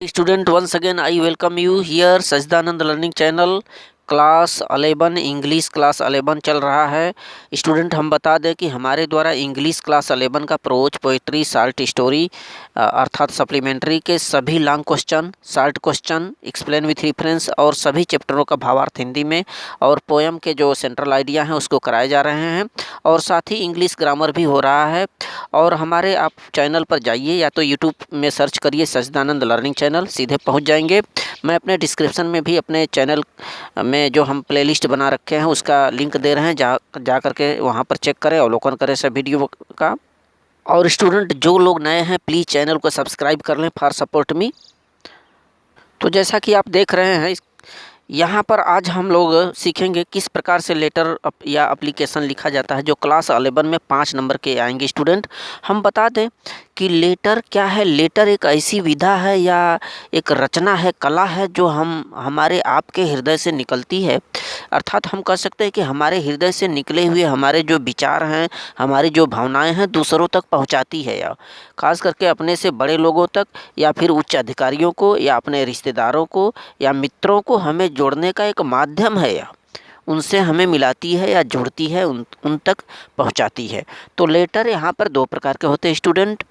Student, once again I welcome you here Sachidanand learning channel. Class 11 English class 11 चल रहा है। Student, हम बता दें कि हमारे द्वारा इंग्लिश क्लास 11 का प्रोज, पोइट्री, शॉर्ट स्टोरी अर्थात सप्लीमेंट्री के सभी long question, short question, explain with reference और सभी चैप्टरों का भावार्थ हिंदी में और पोएम के जो सेंट्रल आइडिया हैं उसको कराए जा रहे हैं और साथ ही इंग्लिश ग्रामर भी हो रहा है। और हमारे आप चैनल पर जाइए या तो यूट्यूब में सर्च करिए सजदानंद लर्निंग चैनल, सीधे पहुंच जाएंगे। मैं अपने डिस्क्रिप्शन में भी अपने चैनल में जो हम प्लेलिस्ट बना रखे हैं उसका लिंक दे रहे हैं, जा करके वहां पर चेक करें, अवलोकन करें सब वीडियो का। और स्टूडेंट, जो लोग नए हैं प्लीज़ चैनल को सब्सक्राइब कर लें फॉर सपोर्ट मी। तो जैसा कि आप देख रहे हैं यहाँ पर आज हम लोग सीखेंगे किस प्रकार से लेटर या एप्लीकेशन लिखा जाता है, जो क्लास 11 में 5 नंबर के आएंगे। स्टूडेंट, हम बता दें कि लेटर क्या है। लेटर एक ऐसी विधा है या एक रचना है, कला है, जो हमारे आपके हृदय से निकलती है। अर्थात हम कह सकते हैं कि हमारे हृदय से निकले हुए हमारे जो विचार हैं, हमारी जो भावनाएं हैं, दूसरों तक पहुंचाती है, या खास करके अपने से बड़े लोगों तक या फिर उच्च अधिकारियों को या अपने रिश्तेदारों को या मित्रों को हमें जोड़ने का एक माध्यम है, या उनसे हमें मिलाती है या जोड़ती है, उन तक पहुंचाती है। तो लेटर यहाँ पर 2 प्रकार के होते हैं स्टूडेंट।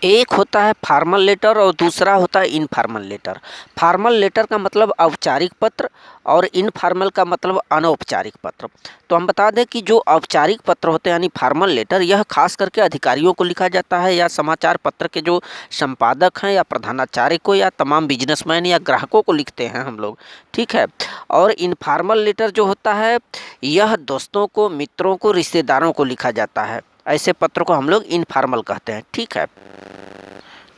एक होता है फॉर्मल लेटर और दूसरा होता है इनफॉर्मल लेटर। फॉर्मल लेटर का मतलब औपचारिक पत्र और इनफॉर्मल का मतलब अनौपचारिक पत्र। तो हम बता दें कि जो औपचारिक पत्र होते हैं यानी फॉर्मल लेटर, यह खास करके अधिकारियों को लिखा जाता है या समाचार पत्र के जो संपादक हैं या प्रधानाचार्य को या तमाम बिजनेसमैन या ग्राहकों को लिखते हैं हम लोग, ठीक है। और इनफॉर्मल लेटर जो होता है यह दोस्तों को, मित्रों को, रिश्तेदारों को लिखा जाता है। ऐसे पत्र को हम लोग इनफॉर्मल कहते हैं, ठीक है।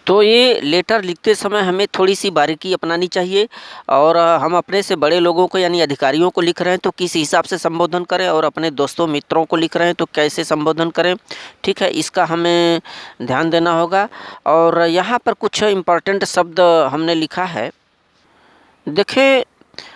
तो ये लेटर लिखते समय हमें थोड़ी सी बारीकी अपनानी चाहिए और हम अपने से बड़े लोगों को यानी अधिकारियों को लिख रहे हैं तो किस हिसाब से संबोधन करें, और अपने दोस्तों मित्रों को लिख रहे हैं तो कैसे संबोधन करें, ठीक है। इसका हमें ध्यान देना होगा। और यहाँ पर कुछ इम्पोर्टेंट शब्द हमने लिखा है। देखें,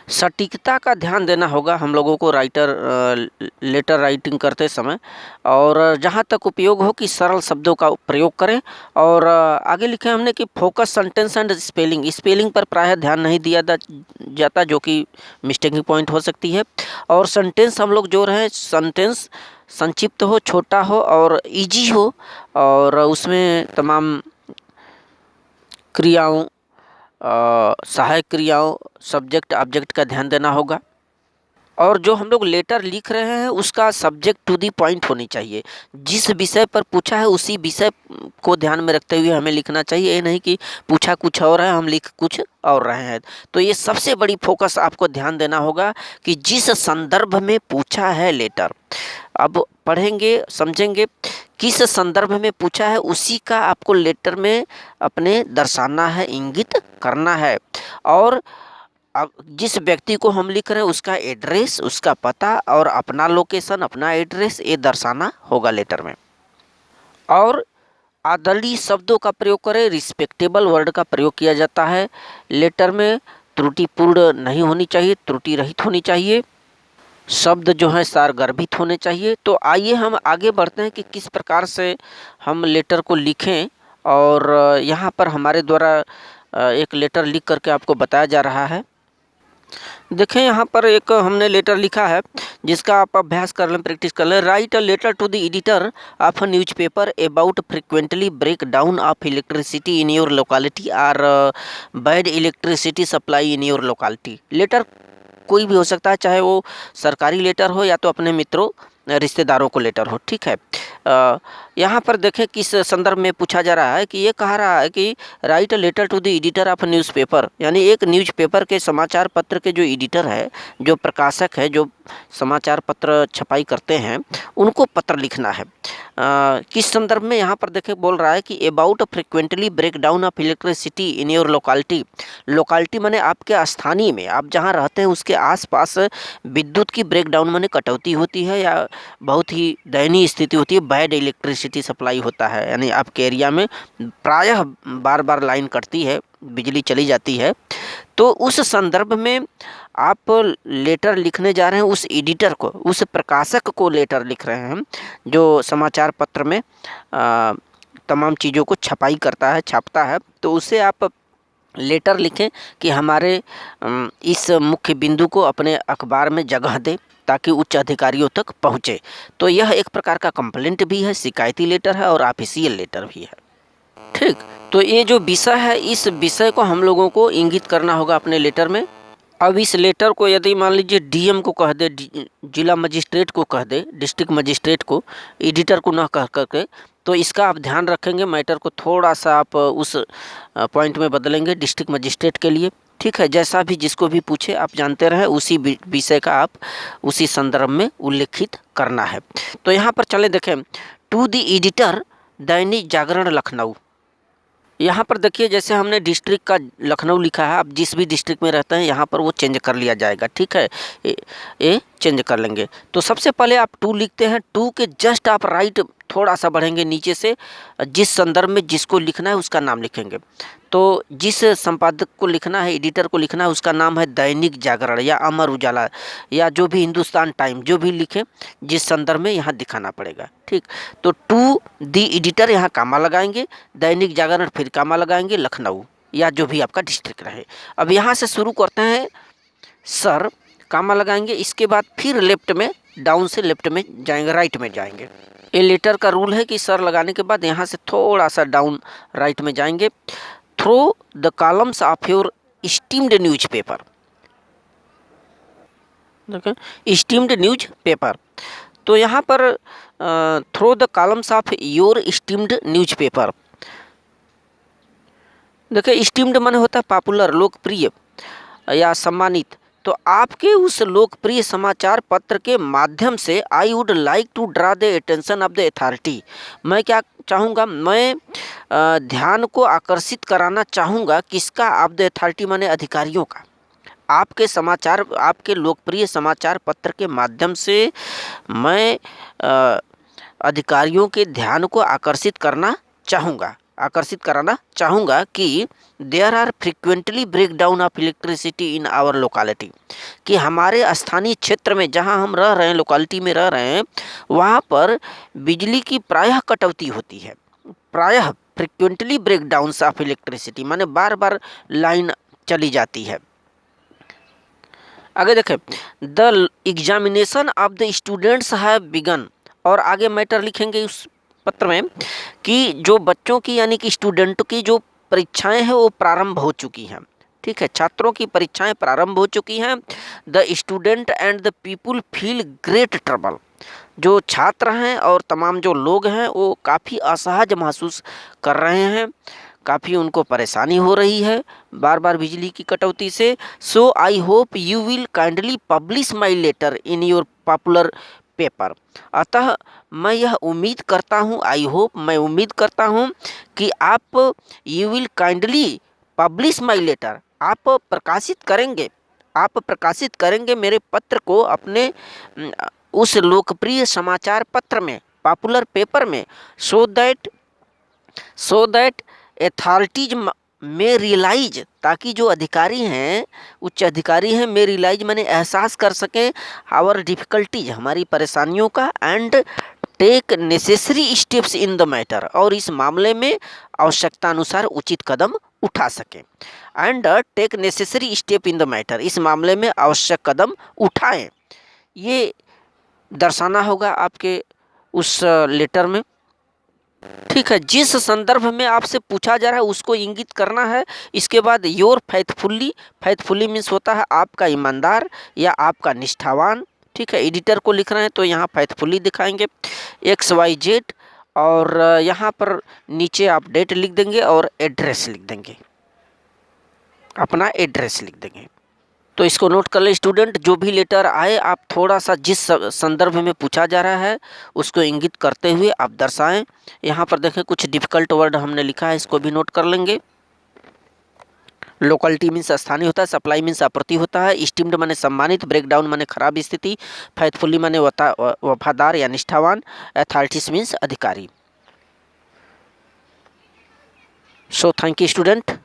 सटीकता का ध्यान देना होगा हम लोगों को लेटर राइटिंग करते समय, और जहाँ तक उपयोग हो कि सरल शब्दों का प्रयोग करें। और आगे लिखे हमने कि फोकस सेंटेंस एंड स्पेलिंग पर प्रायः ध्यान नहीं दिया जाता, जो कि मिस्टेकिंग पॉइंट हो सकती है। और सेंटेंस हम लोग जो रहे, सेंटेंस संक्षिप्त हो, छोटा हो और ईजी हो, और उसमें तमाम क्रियाओं, सहायक क्रियाओं, सब्जेक्ट ऑब्जेक्ट का ध्यान देना होगा। और जो हम लोग लेटर लिख रहे हैं उसका सब्जेक्ट टू दी पॉइंट होनी चाहिए। जिस विषय पर पूछा है उसी विषय को ध्यान में रखते हुए हमें लिखना चाहिए। ये नहीं कि पूछा कुछ और है, हम लिख कुछ और रहे हैं। तो ये सबसे बड़ी फोकस आपको ध्यान देना होगा कि जिस संदर्भ में पूछा है लेटर, अब पढ़ेंगे समझेंगे किस संदर्भ में पूछा है, उसी का आपको लेटर में अपने दर्शाना है, इंगित करना है। और अब जिस व्यक्ति को हम लिख रहे हैं उसका एड्रेस, उसका पता और अपना लोकेशन, अपना एड्रेस, ये दर्शाना होगा लेटर में। और आदरणीय शब्दों का प्रयोग करें, रिस्पेक्टेबल वर्ड का प्रयोग किया जाता है लेटर में। त्रुटिपूर्ण नहीं होनी चाहिए, त्रुटि रहित होनी चाहिए। शब्द जो हैं सारगर्भित होने चाहिए। तो आइए हम आगे बढ़ते हैं कि किस प्रकार से हम लेटर को लिखें। और यहाँ पर हमारे द्वारा एक लेटर लिख करके आपको बताया जा रहा है। देखें, यहाँ पर एक हमने लेटर लिखा है जिसका आप अभ्यास कर लें, प्रैक्टिस कर लें। Write a letter to the editor of a newspaper about frequently break down of electricity in your locality और bad electricity supply in your locality. Letter कोई भी हो सकता है, चाहे वो सरकारी लेटर हो या तो अपने मित्रों रिश्तेदारों को लेटर हो, ठीक है। यहाँ पर देखें किस संदर्भ में पूछा जा रहा है कि ये कहा रहा है कि write a letter to the editor of newspaper, यानी एक न्यूज़पेपर के समाचार पत्र के जो एडिटर है, जो प्रकाशक है, जो समाचार पत्र छपाई करते हैं, उनको पत्र लिखना है। किस संदर्भ में यहाँ पर देखें बोल रहा है कि about frequently break down of electricity in your locality. Locality माने आपके स्थानीय में, आप जहाँ रहते हैं उसके आसपास विद्युत की ब्रेक डाउन माने कटौती होती है या बहुत ही दयनीय स्थिति होती है। बैड इलेक्ट्रिसिटी सप्लाई होता है, यानी आपके एरिया में प्रायः बार बार लाइन कटती है, बिजली चली जाती है। तो उस संदर्भ में आप लेटर लिखने जा रहे हैं उस एडिटर को, उस प्रकाशक को लेटर लिख रहे हैं जो समाचार पत्र में तमाम चीज़ों को छपाई करता है, छापता है, तो उसे आप लेटर लिखें कि हमारे इस मुख्य बिंदु को अपने अखबार में जगह दें ताकि उच्च अधिकारियों तक पहुँचे। तो यह एक प्रकार का कंप्लेंट भी है, शिकायती लेटर है और ऑफिशियल लेटर भी है। ठीक, तो ये जो विषय है, इस विषय को हम लोगों को इंगित करना होगा अपने लेटर में। अब इस लेटर को यदि मान लीजिए डीएम को कह दे, जिला मजिस्ट्रेट को कह दे, डिस्ट्रिक्ट मजिस्ट्रेट को, एडिटर को ना कह करके, तो इसका आप ध्यान रखेंगे। मैटर को थोड़ा सा आप उस पॉइंट में बदलेंगे डिस्ट्रिक्ट मजिस्ट्रेट के लिए। ठीक है, जैसा भी जिसको भी पूछे आप जानते रहे, उसी विषय का आप उसी संदर्भ में उल्लेखित करना है। तो यहाँ पर चले देखें, to the editor Dainik Jagran Lucknow. यहाँ पर देखिए, जैसे हमने डिस्ट्रिक्ट का लखनऊ लिखा है, आप जिस भी डिस्ट्रिक्ट में रहते हैं यहाँ पर वो चेंज कर लिया जाएगा। ठीक है, ये चेंज कर लेंगे। तो सबसे पहले आप टू लिखते हैं, टू के जस्ट आप राइट थोड़ा सा बढ़ेंगे नीचे से, जिस संदर्भ में जिसको लिखना है उसका नाम लिखेंगे। तो जिस संपादक को लिखना है, एडिटर को लिखना है, उसका नाम है दैनिक जागरण या अमर उजाला या जो भी हिंदुस्तान टाइम, जो भी लिखे, जिस संदर्भ में यहाँ दिखाना पड़ेगा। ठीक, तो टू दी एडिटर यहाँ कामा लगाएंगे, दैनिक जागरण फिर कामा लगाएंगे, लखनऊ या जो भी आपका डिस्ट्रिक्ट रहे। अब यहाँ से शुरू करते हैं, सर कामा लगाएंगे, इसके बाद फिर लेफ्ट में, डाउन से लेफ्ट में जाएंगे, राइट में जाएंगे। ये लेटर का रूल है कि सर लगाने के बाद यहाँ से थोड़ा सा डाउन राइट में जाएंगे। Through the columns of your esteemed newspaper, देखें, स्टीम्ड न्यूज पेपर। तो यहाँ पर through the columns of your esteemed newspaper, देखिए स्टीम्ड माने होता है पॉपुलर, लोकप्रिय या सम्मानित। तो आपके उस लोकप्रिय समाचार पत्र के माध्यम से I would like to draw the attention of the authority, मैं क्या चाहूँगा, मैं ध्यान को आकर्षित कराना चाहूँगा, किसका, ऑफ द अथॉरिटी माने अधिकारियों का। आपके समाचार, आपके लोकप्रिय समाचार पत्र के माध्यम से मैं अधिकारियों के ध्यान को आकर्षित कराना चाहूँगा कि there are frequently break down of electricity in our locality, कि हमारे स्थानीय क्षेत्र में जहाँ हम रह रहे हैं, लोकेलिटी में रह रहे हैं, वहाँ पर बिजली की प्रायः कटौती होती है। प्रायः frequently break down of electricity माने बार बार लाइन चली जाती है। आगे देखें, the examination of the students have begun, और आगे मैटर लिखेंगे उस पत्र में कि जो बच्चों की यानी कि स्टूडेंटों की जो परीक्षाएं हैं वो प्रारंभ हो चुकी हैं। ठीक है, छात्रों की परीक्षाएं प्रारंभ हो चुकी हैं। The student and the people feel great trouble, जो छात्र हैं और तमाम जो लोग हैं वो काफ़ी असहज महसूस कर रहे हैं, काफ़ी उनको परेशानी हो रही है बार बार बिजली की कटौती से। So I hope you will kindly publish my letter in your popular paper, अतः मैं यह उम्मीद करता हूँ, आई होप मैं उम्मीद करता हूँ कि आप you will kindly publish my letter, आप प्रकाशित करेंगे मेरे पत्र को अपने उस लोकप्रिय समाचार पत्र में, पॉपुलर पेपर में, सो दैट अथॉरिटीज में रियलाइज, ताकि जो अधिकारी हैं, उच्च अधिकारी हैं, में रियलाइज मैंने एहसास कर सकें आवर डिफ़िकल्टीज, हमारी परेशानियों का, and take necessary steps in the matter, और इस मामले में आवश्यकता अनुसार उचित कदम उठा सकें। And take necessary step in the matter, इस मामले में आवश्यक कदम उठाएं, ये दर्शाना होगा आपके उस लेटर में। ठीक है, जिस संदर्भ में आपसे पूछा जा रहा है उसको इंगित करना है। इसके बाद योर फैथफुली मीन्स होता है आपका ईमानदार या आपका निष्ठावान। ठीक है, एडिटर को लिख रहे हैं तो यहाँ फैथफुली दिखाएंगे XYZ, और यहाँ पर नीचे आप डेट लिख देंगे और एड्रेस लिख देंगे, अपना एड्रेस लिख देंगे। तो इसको नोट कर ले स्टूडेंट, जो भी लेटर आए आप थोड़ा सा जिस संदर्भ में पूछा जा रहा है उसको इंगित करते हुए आप दर्शाएं। यहाँ पर देखें कुछ डिफ़िकल्ट वर्ड हमने लिखा है, इसको भी नोट कर लेंगे। लोकलिटी मीन्स स्थानीय होता है, सप्लाई मीन्स आपूर्ति होता है, स्टीम्ड माने सम्मानित, ब्रेकडाउन माने खराब स्थिति, फैथफुली माने वफादार या निष्ठावान, अथॉरिटीज मीन्स अधिकारी। So thank you student.